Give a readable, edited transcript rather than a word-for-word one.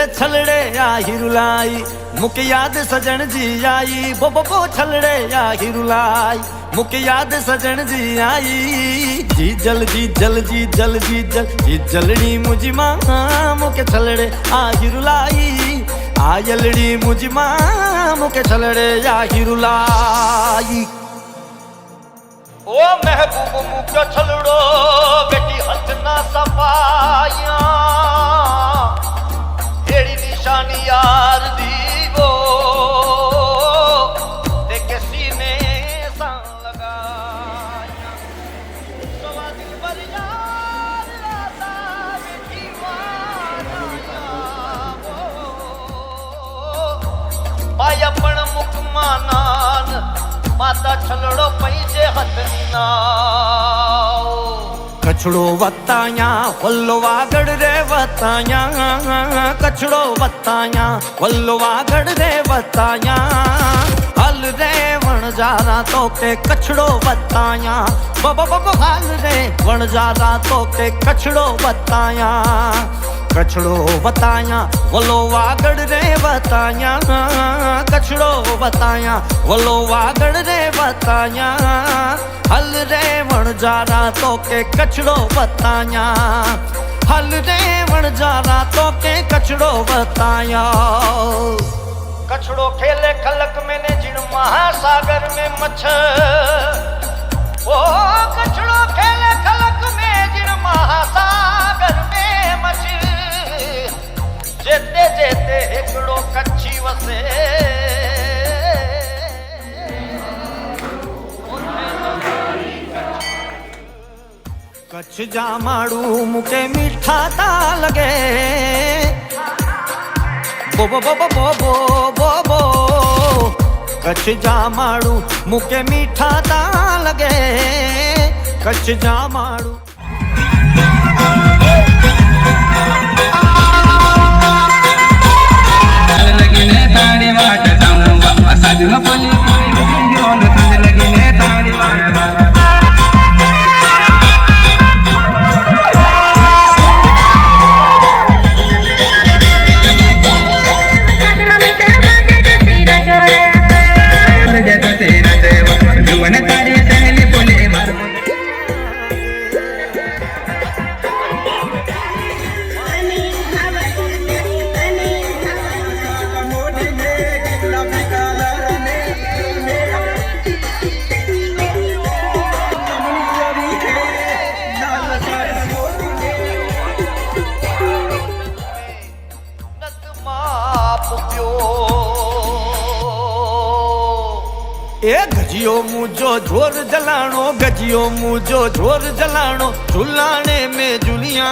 छलड़े छलड़े या हिरुलाई मुक याद सजन जी आई बो बो बो छलड़े या हिरुलाई मुक याद सजन जी आई जी जल जी जल जी जल जी जल जी जलड़ी मुझी माँ मुके छलड़े आ हिरुलाई आयलड़ी मुझी माँ मुके छलड़े या हिरुलाई ओ महबूब मुक्यो छलड़ो बेटी हथ ना सफाया एड़ी निशानी यार दी वो देखे सीने सा लगाया सवा दिल भर यार आता बेटी पाया पण मुख मानान माता छलड़ो पैजे हथ ना कछड़ो वताया वल्लो वागड़ रे वताया कछड़ो वताया वल्लो वागड़ रे वताया हल रे वणजारा तो के कछड़ो वताया बब बब हल रे वणजारा तो के कछड़ो वताया कछड़ो बताया वलो वागड़ रे बताया कछड़ो बताया वलो वागड़ रे बताया हल रे वणजारा तो के कछड़ो बताया हल रे वणजारा तो के कछड़ो बताया कछड़ो खेले खलक में ने जिन महासागर में मछ ओ कछड़ो खेले खलक में जिन महासागर में मछ जेते जेते हिकड़ो कच्छी वसे कच्छ जामाड़ू मुके मीठा ता लगे बो बो बो बो बो बो बो कच्छ जामाड़ू मुके मीठा ता लगे कच्छ जामाड़ू ए गजियो मुझो झोर जलाणो गजियो मुझो झोर जलाणो झुलाने में झुलिया